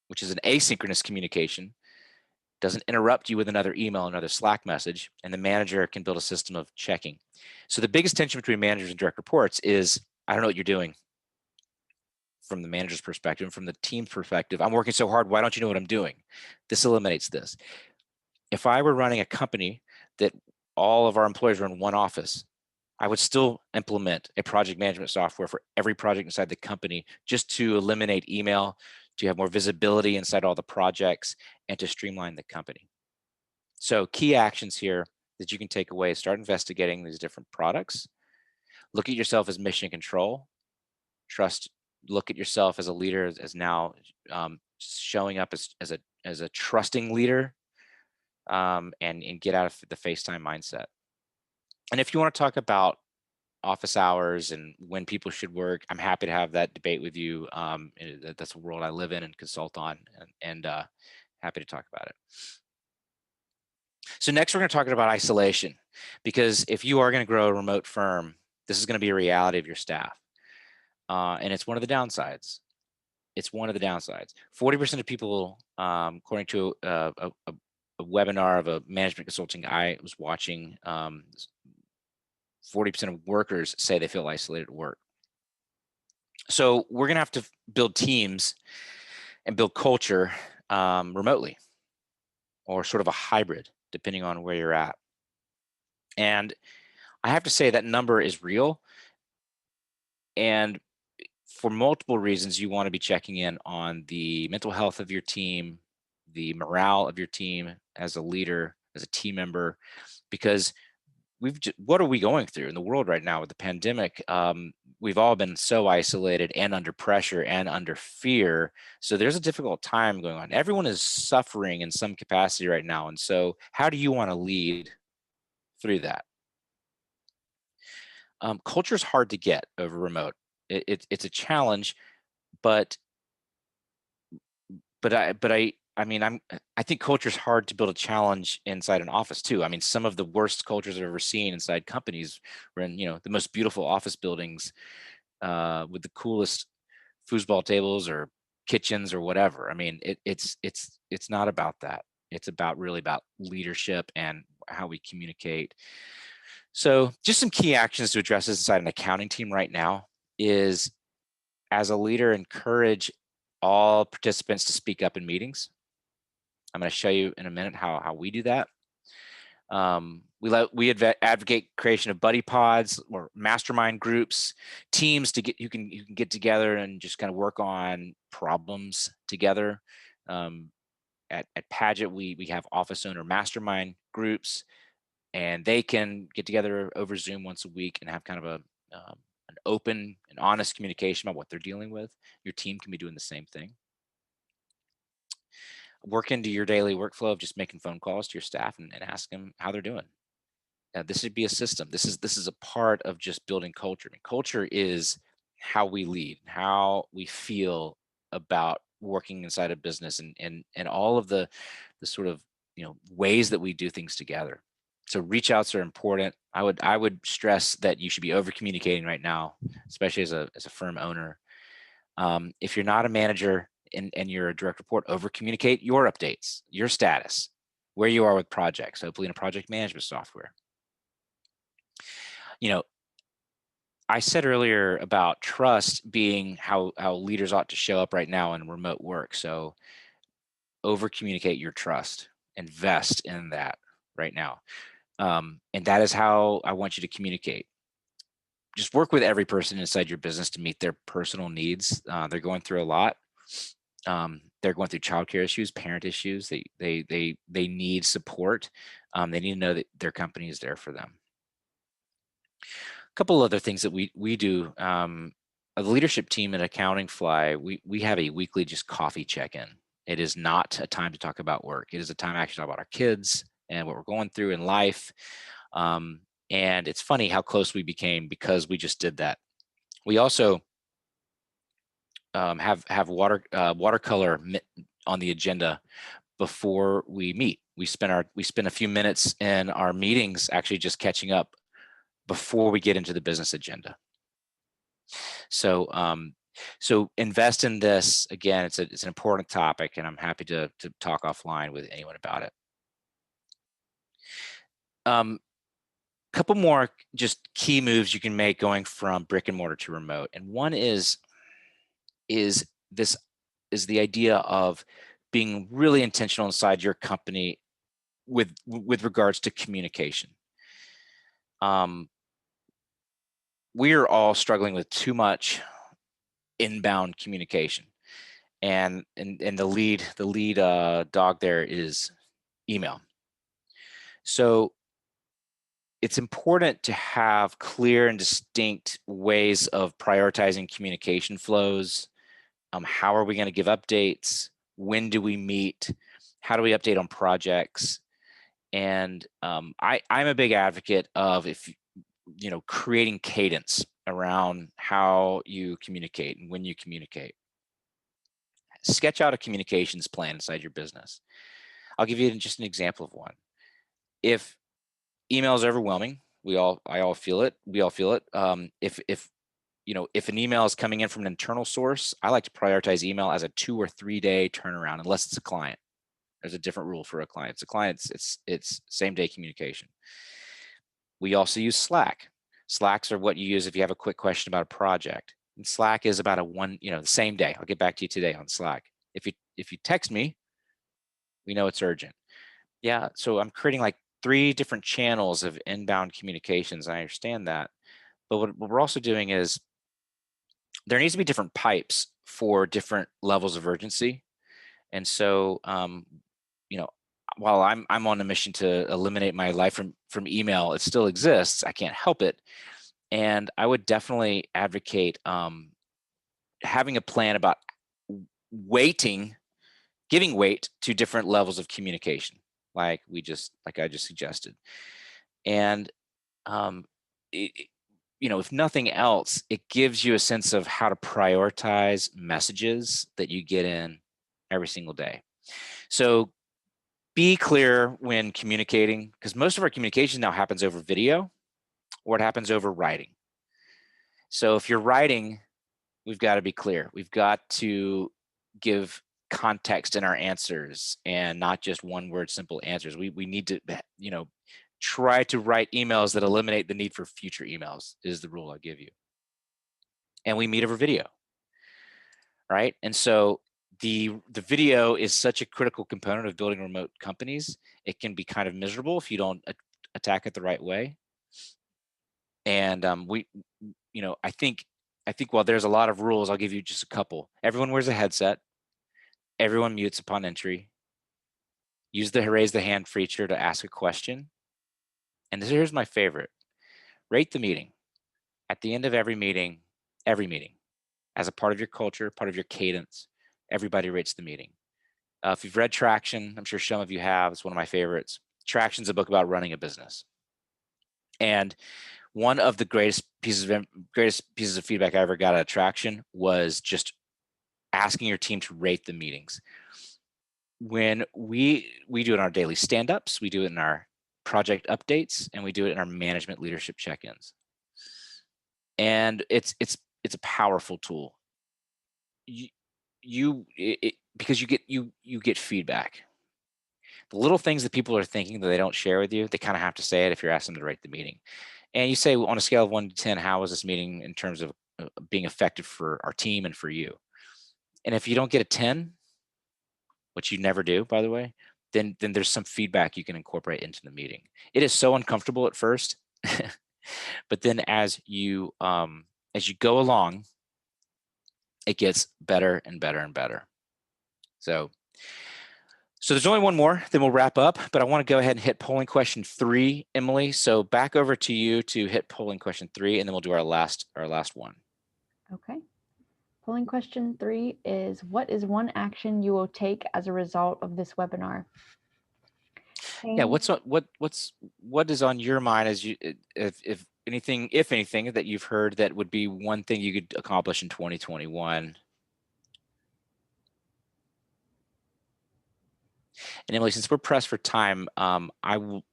which is an asynchronous communication. doesn't interrupt you with another email, another Slack message, and the manager can build a system of checking. So the biggest tension between managers and direct reports is, I don't know what you're doing. From the manager's perspective, from the team's perspective, I'm working so hard, why don't you know what I'm doing? This eliminates this. If I were running a company that all of our employees were in one office, I would still implement a project management software for every project inside the company, just to eliminate email, to have more visibility inside all the projects, and to streamline the company. So key actions here that you can take away is start investigating these different products. Look at yourself as mission control. Look at yourself as a leader, as now showing up as a trusting leader, and get out of the FaceTime mindset. And if you want to talk about office hours and when people should work, I'm happy to have that debate with you. That's a world I live in and consult on, and happy to talk about it. So next we're going to talk about isolation, because if you are going to grow a remote firm, this is going to be a reality of your staff. And it's one of the downsides. It's one of the downsides. 40% of people, according to a webinar of a management consulting I was watching, 40% of workers say they feel isolated at work. So we're going to have to build teams and build culture remotely, or sort of a hybrid, depending on where you're at. And I have to say that number is real. And for multiple reasons, you want to be checking in on the mental health of your team, the morale of your team as a leader, as a team member, because what are we going through in the world right now with the pandemic? We've all been so isolated and under pressure and under fear. So there's a difficult time going on. Everyone is suffering in some capacity right now. And so how do you want to lead through that? Culture is hard to get over remote. It's a challenge, but I think culture is hard to build a challenge inside an office too. I mean, some of the worst cultures I've ever seen inside companies were in, the most beautiful office buildings with the coolest foosball tables or kitchens or whatever. I mean, it's not about that. It's really about leadership and how we communicate. So just some key actions to address this inside an accounting team right now is, as a leader, encourage all participants to speak up in meetings. I'm going to show you in a minute how we do that. We advocate creation of buddy pods or mastermind groups, teams you can get together and just kind of work on problems together. At Paget, we have office owner mastermind groups, and they can get together over Zoom once a week and have kind of an open and honest communication about what they're dealing with. Your team can be doing the same thing. Work into your daily workflow of just making phone calls to your staff and ask them how they're doing. This should be a system. This is a part of just building culture. I mean, culture is how we lead, how we feel about working inside a business, and all of the sort of ways that we do things together. So reach outs are important. I would stress that you should be over communicating right now, especially as a firm owner. If you're not a manager and you're a direct report, over communicate your updates, your status, where you are with projects, hopefully in a project management software. I said earlier about trust being how leaders ought to show up right now in remote work. So over communicate your trust, invest in that right now. And that is how I want you to communicate. Just work with every person inside your business to meet their personal needs. They're going through a lot. They're going through childcare issues, parent issues. They need support. They need to know that their company is there for them. A couple other things that we do. The leadership team at Accounting Fly, we have a weekly just coffee check-in. It is not a time to talk about work. It is a time to actually talk about our kids and what we're going through in life. And it's funny how close we became because we just did that. We also have watercolor on the agenda before we meet. We spend a few minutes in our meetings actually just catching up before we get into the business agenda. So So invest in this. Again, it's an important topic, and I'm happy to talk offline with anyone about it. Couple more just key moves you can make going from brick and mortar to remote. And one is the idea of being really intentional inside your company with regards to communication. We are all struggling with too much inbound communication, and the lead dog there is email. So it's important to have clear and distinct ways of prioritizing communication flows. How are we going to give updates? When do we meet? How do we update on projects? And I'm a big advocate of creating cadence around how you communicate and when you communicate. Sketch out a communications plan inside your business. I'll give you just an example of one. If email is overwhelming, I all feel it. We all feel it. If an email is coming in from an internal source, I like to prioritize email as a 2 or 3 day turnaround, unless it's a client. There's a different rule for a client. It's a client, it's same day communication. We also use Slack. Slacks are what you use if you have a quick question about a project. And Slack is about the same day. I'll get back to you today on Slack. If you text me, we know it's urgent. Yeah, so I'm creating like 3 different channels of inbound communications. I understand that. But what we're also doing is there needs to be different pipes for different levels of urgency. And so, while I'm on a mission to eliminate my life from email, it still exists. I can't help it. And I would definitely advocate having a plan about giving weight to different levels of communication, like I just suggested. And if nothing else, it gives you a sense of how to prioritize messages that you get in every single day. So be clear when communicating, because most of our communication now happens over video or it happens over writing. So if you're writing, we've got to be clear. We've got to give context in our answers and not just one word simple answers. We need to try to write emails that eliminate the need for future emails, is the rule I give you. And we meet over video, right? And so the video is such a critical component of building remote companies. It can be kind of miserable if you don't attack it the right way. And I think while there's a lot of rules, I'll give you just a couple. Everyone wears a headset. Everyone mutes upon entry. Use the raise the hand feature to ask a question. And here's my favorite. Rate the meeting. At the end of every meeting, as a part of your culture, part of your cadence, everybody rates the meeting. If you've read Traction, I'm sure some of you have. It's one of my favorites. Traction's a book about running a business. And one of the greatest pieces of feedback I ever got out of Traction was just asking your team to rate the meetings. When we do it in our daily stand-ups, we do it in our project updates, and we do it in our management leadership check-ins. And it's a powerful tool. Because you get feedback. The little things that people are thinking that they don't share with you, they kind of have to say it if you're asking them to rate the meeting. And you say, on a scale of 1 to 10, how was this meeting in terms of being effective for our team and for you? And if you don't get a 10, which you never do, by the way, then there's some feedback you can incorporate into the meeting. It is so uncomfortable at first, but then as you go along, it gets better and better and better. So there's only one more, then we'll wrap up, but I want to go ahead and hit polling question 3, Emily. So back over to you to hit polling question 3, and then we'll do our last one. Okay. Polling question 3 is, what is one action you will take as a result of this webinar? Yeah, what is on your mind as if anything that you've heard that would be one thing you could accomplish in 2021? And Emily, since we're pressed for time,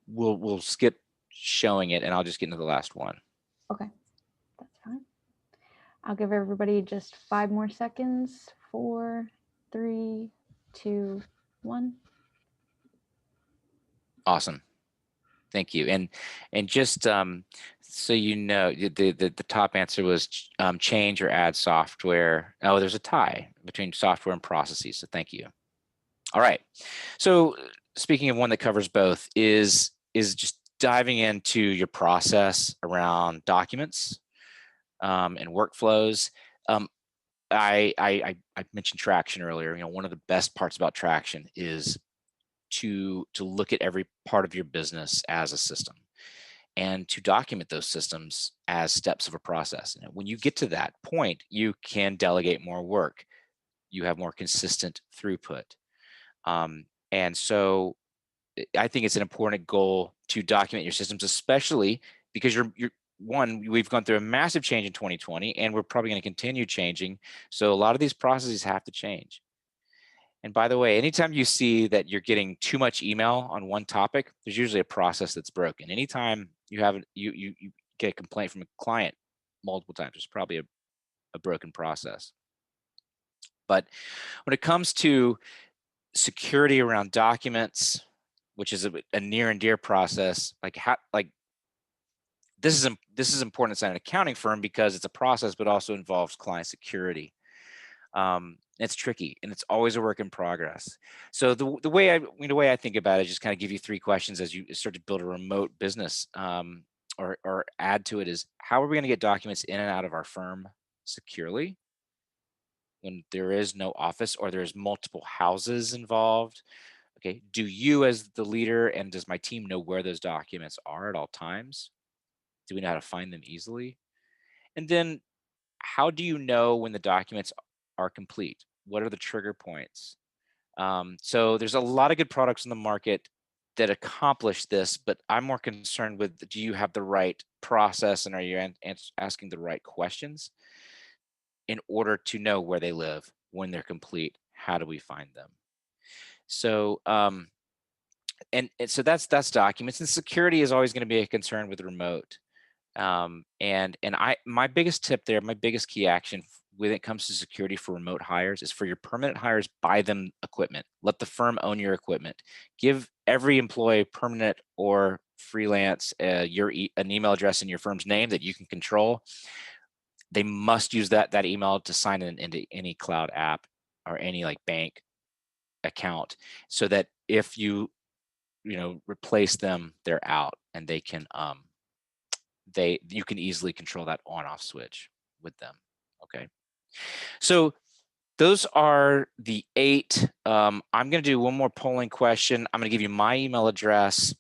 we'll skip showing it, and I'll just get into the last one. Okay, that's fine. I'll give everybody just 5 more seconds. 4, 3, 2, 1. Awesome. Thank you. And just so you know, the top answer was change or add software. Oh, there's a tie between software and processes. So thank you. All right. So speaking of one that covers both is just diving into your process around documents and workflows. I mentioned Traction earlier. You know, one of the best parts about Traction is to look at every part of your business as a system and to document those systems as steps of a process. And when you get to that point, you can delegate more work. You have more consistent throughput. And so I think it's an important goal to document your systems, especially because you're one, we've gone through a massive change in 2020 and we're probably going to continue changing. So a lot of these processes have to change. And by the way, anytime you see that you're getting too much email on one topic, there's usually a process that's broken. Anytime you have you get a complaint from a client multiple times, there's probably a broken process. But when it comes to security around documents, which is a near and dear process, this is important inside an accounting firm because it's a process, but also involves client security. It's tricky and it's always a work in progress. So the way I think about it is just kind of give you 3 questions as you start to build a remote business, or add to it is how are we going to get documents in and out of our firm securely when there is no office or there's multiple houses involved? Okay, do you as the leader and does my team know where those documents are at all times? Do we know how to find them easily? And then how do you know when the documents are complete? What are the trigger points? So there's a lot of good products in the market that accomplish this, but I'm more concerned with, do you have the right process and are you asking the right questions in order to know where they live when they're complete? How do we find them? So and so that's documents, and security is always going to be a concern with remote. And I my biggest tip there, my biggest key action when it comes to security for remote hires is for your permanent hires, buy them equipment. Let the firm own your equipment. Give every employee, permanent or freelance, an email address in your firm's name that you can control. They must use that email to sign in into any cloud app or any like bank account, so that if you replace them, they're out and they can you can easily control that on off switch with them. Okay, so those are the 8. I'm going to do one more polling question. I'm going to give you my email address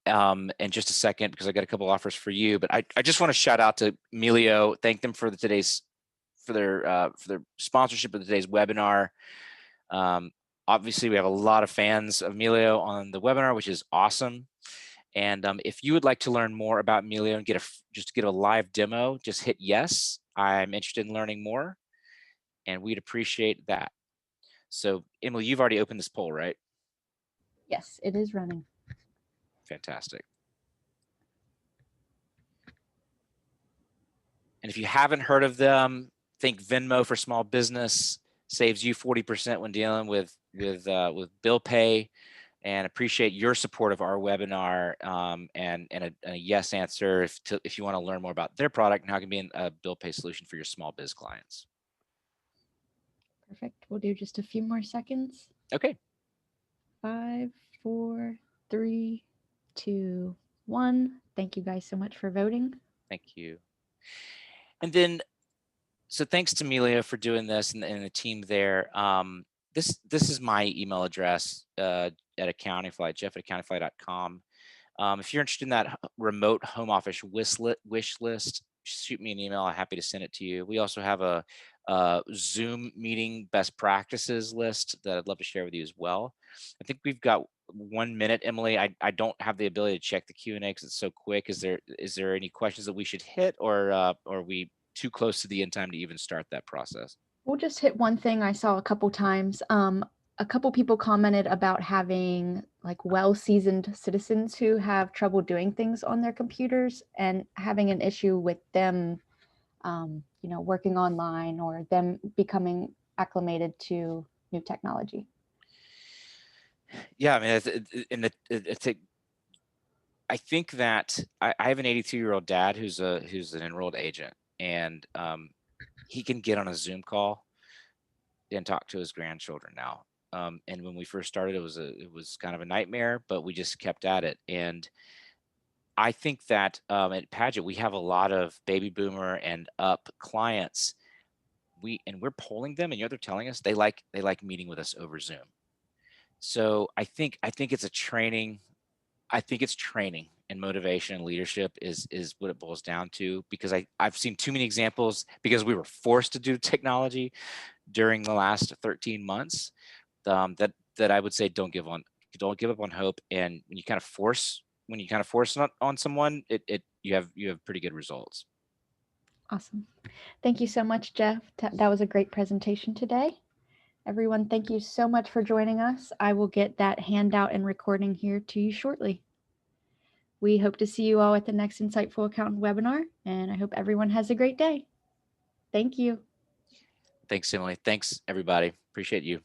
in just a second because I got a couple offers for you, but I just want to shout out to Melio, thank them for their sponsorship of today's webinar. Obviously we have a lot of fans of Melio on the webinar, which is awesome. And if you would like to learn more about Melio and just get a live demo, just hit yes. I'm interested in learning more, and we'd appreciate that. So Emily, you've already opened this poll, right? Yes, it is running. Fantastic. And if you haven't heard of them, think Venmo for small business saves you 40% when dealing with bill pay. And appreciate your support of our webinar, and a yes answer if you want to learn more about their product and how it can be a bill pay solution for your small biz clients. Perfect. We'll do just a few more seconds. Okay. 5, 4, 3, 2, 1. Thank you guys so much for voting. Thank you. And then, so thanks to Melio for doing this and the team there. This is my email address at accountingfly, jeff@accountingfly.com. If you're interested in that remote home office wish list, shoot me an email. I'm happy to send it to you. We also have a Zoom meeting best practices list that I'd love to share with you as well. I think we've got 1 minute, Emily. I don't have the ability to check the Q&A because it's so quick. Is there any questions that we should hit, or are we too close to the end time to even start that process? We'll just hit one thing I saw a couple times. A couple people commented about having like well-seasoned citizens who have trouble doing things on their computers and having an issue with them working online or them becoming acclimated to new technology? Yeah, I mean, I think that I have an 82-year-old dad who's an enrolled agent, and he can get on a Zoom call and talk to his grandchildren now. And when we first started, it was kind of a nightmare, but we just kept at it. And I think that at Paget we have a lot of baby boomer and up clients. We're polling them, and they're telling us they like meeting with us over Zoom. So I think it's a training. I think it's training and motivation and leadership is what it boils down to, because I've seen too many examples because we were forced to do technology during the last 13 months, that I would say don't give up on hope. And when you kind of force it on someone, it you have pretty good results. Awesome. Thank you so much, Jeff. That was a great presentation today. Everyone, thank you so much for joining us. I will get that handout and recording here to you shortly. We hope to see you all at the next Insightful Accountant webinar, and I hope everyone has a great day. Thank you. Thanks, Emily. Thanks, everybody. Appreciate you.